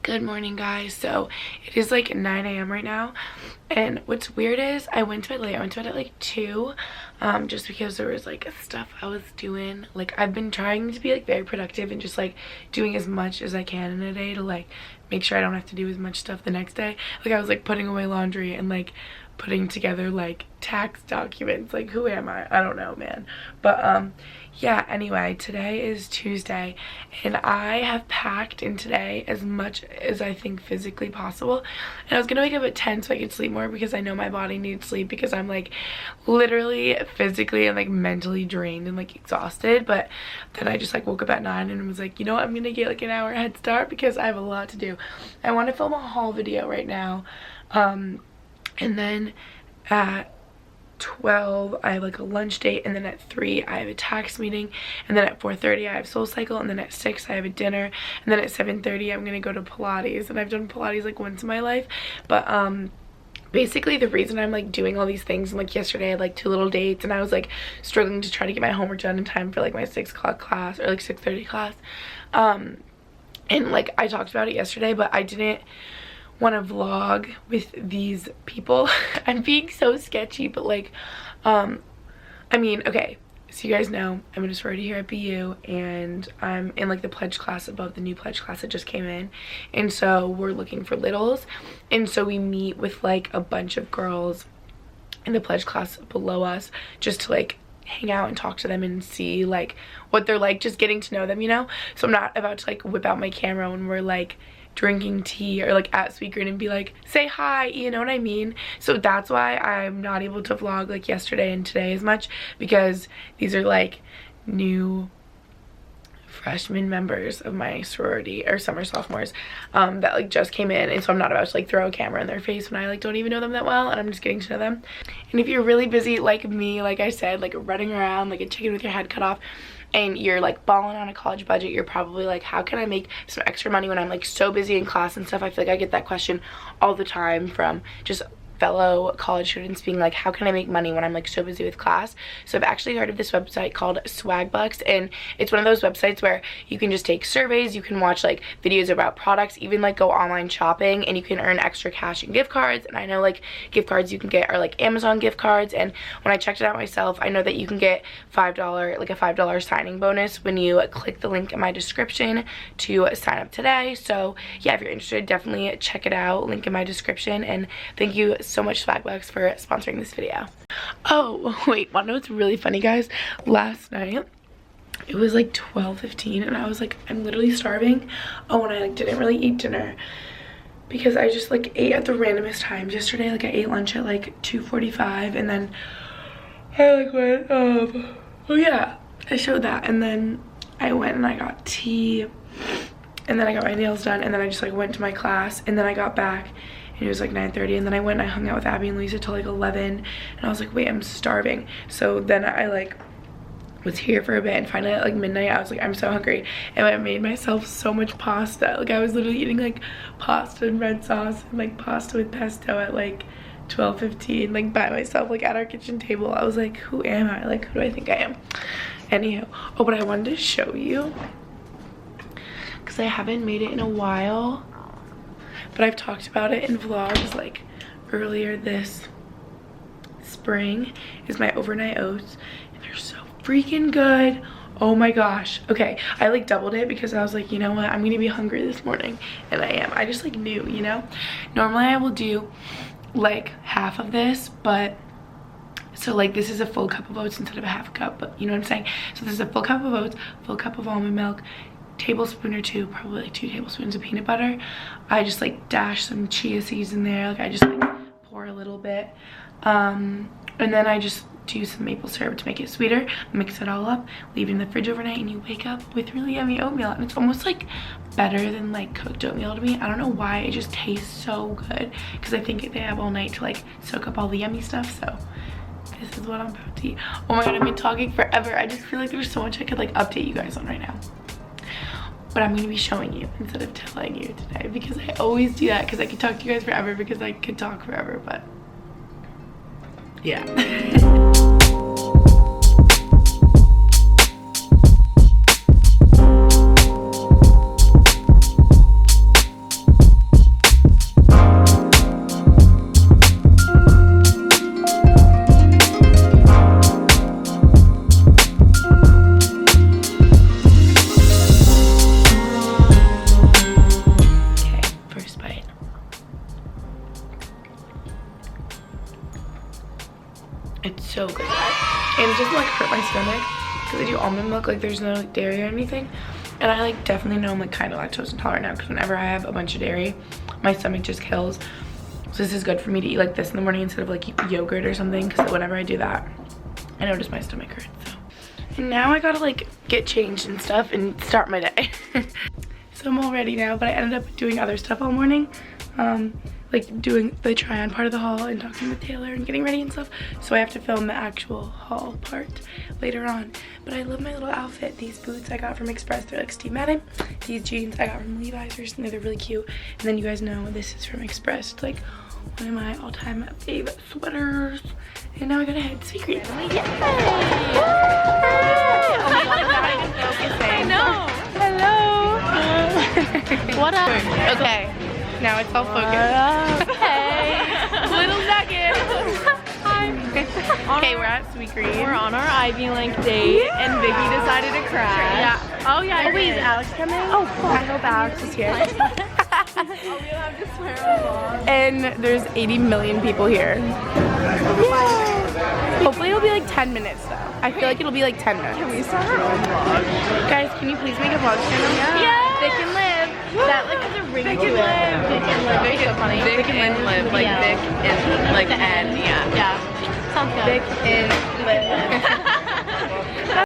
Good morning, guys. So it is like 9 a.m. right now, and what's weird is I went to bed late. I went to bed at like 2 just because there was like stuff I was doing. Like, I've been trying to be like very productive and just like doing as much as I can in a day to like make sure I don't have to do as much stuff the next day. Like, I was like putting away laundry and like putting together like tax documents. Like, who am I don't know, man. But yeah, anyway, today is Tuesday and I have packed in today as much as I think physically possible, and I was gonna wake up at 10 so I could sleep more because I know my body needs sleep because I'm like literally physically and like mentally drained and like exhausted. But then I just like woke up at 9 and was like, you know what, I'm gonna get like an hour head start because I have a lot to do. I want to film a haul video right now, and then at 12 I have like a lunch date, and then at 3 I have a tax meeting, and then at 4:30 I have Soul Cycle, and then at 6 I have a dinner, and then at 7:30 I'm gonna go to Pilates. And I've done Pilates like once in my life, but basically the reason I'm like doing all these things, and like yesterday I had like 2 little dates and I was like struggling to try to get my homework done in time for like my 6 o'clock class or like 6:30 class, and like I talked about it yesterday, but I didn't want to vlog with these people. I'm being so sketchy, but like I mean, okay, so you guys know I'm in a sorority here at BU, and I'm in like the pledge class above the new pledge class that just came in, and so we're looking for littles, and so we meet with like a bunch of girls in the pledge class below us just to like hang out and talk to them and see like what they're like, just getting to know them, you know. So I'm not about to like whip out my camera when we're like drinking tea or like at Sweetgreen and be like, say hi, you know what I mean? So that's why I'm not able to vlog like yesterday and today as much, because these are like new freshman members of my sorority, or summer sophomores, that like just came in, and so I'm not about to like throw a camera in their face when I like don't even know them that well and I'm just getting to know them. And if you're really busy like me, like I said, like running around like a chicken with your head cut off, and you're like balling on a college budget, you're probably like, how can I make some extra money when I'm like so busy in class and stuff? I feel like I get that question all the time from just fellow college students being like, how can I make money when I'm like so busy with class? So I've actually heard of this website called Swagbucks, and it's one of those websites where you can just take surveys, you can watch like videos about products, even like go online shopping, and you can earn extra cash and gift cards. And I know like gift cards you can get are like Amazon gift cards, and when I checked it out myself, I know that you can get $5, like a $5 signing bonus when you click the link in my description to sign up today. So yeah, if you're interested, definitely check it out, link in my description. And thank you so much, Swagbucks, for sponsoring this video. Oh wait, wanna know what's really funny, guys? Last night it was like 12:15 and I was like, I'm literally starving. Oh, and I like didn't really eat dinner because I just like ate at the randomest times yesterday. Like I ate lunch at like 2:45, and then I like went oh yeah, I showed that, and then I went and I got tea, and then I got my nails done, and then I just like went to my class, and then I got back and it was like 9:30, and then I went and I hung out with Abby and Lisa till like 11, and I was like, wait, I'm starving. So then I like was here for a bit, and finally at like midnight I was like, I'm so hungry, and I made myself so much pasta. Like I was literally eating like pasta and red sauce and like pasta with pesto at like 12:15, like by myself, like at our kitchen table. I was like, who am I? Like, who do I think I am? Anywho, oh, but I wanted to show you because I haven't made it in a while, but I've talked about it in vlogs like earlier this spring, is my overnight oats, and they're so freaking good. Oh my gosh. Okay, I like doubled it because I was like, you know what, I'm gonna be hungry this morning, and I am. I just like knew, you know. Normally I will do like half of this, but so like this is a full cup of oats instead of a half cup, but you know what I'm saying. So this is a full cup of oats, full cup of almond milk, tablespoon or 2, probably like 2 tablespoons of peanut butter. I just like dash some chia seeds in there. Like I just like pour a little bit, and then I just do some maple syrup to make it sweeter, mix it all up, leave it in the fridge overnight, and you wake up with really yummy oatmeal. And it's almost like better than like cooked oatmeal to me. I don't know why, it just tastes so good because I think they have all night to like soak up all the yummy stuff. So this is what I'm about to eat. Oh my god, I've been talking forever. I just feel like there's so much I could like update you guys on right now, but I'm going to be showing you instead of telling you today, because I always do that because I could talk to you guys forever, because I could talk forever. But yeah. so good. And it doesn't like hurt my stomach because I do almond milk, like there's no like dairy or anything. And I like definitely know I'm like kind of lactose intolerant now because whenever I have a bunch of dairy, my stomach just kills. So this is good for me to eat like this in the morning instead of like yogurt or something, because whenever I do that, I notice my stomach hurts. So. And now I gotta like get changed and stuff and start my day. So I'm all ready now, but I ended up doing other stuff all morning. Like doing the try on part of the haul and talking with Taylor and getting ready and stuff. So I have to film the actual haul part later on. But I love my little outfit. These boots I got from Express, they're like Steve Madden. These jeans I got from Levi's or something, they're really cute. And then you guys know this is from Express. It's like one of my all-time favorite sweaters. And now I gotta head to Sweetgreen. Yay! Oh my god, I'm not even focusing. I know. Hello. What up? Okay. Now it's all focused. Hey, little nugget. Hi. Okay, we're at Sweetgreen. We're on our Ivy Link date, and Vicky decided to crash. Yeah. Oh yeah. Oh wait, is Alex coming? Oh, cool. I hope Alex is here. Oh, we don't have to swear on vlog. And there's 80 million people here. Yeah. Hopefully it'll be like 10 minutes though. I feel like it'll be like 10 minutes. Can we start our own vlog? Guys, can you please make a vlog channel? Yeah. Vic and Liv. That like has a ring to it. Vic and Liv. Vic is funny. Vic and Liv, like Vic and like N. Yeah. Yeah. Sounds good. Vic and Liv.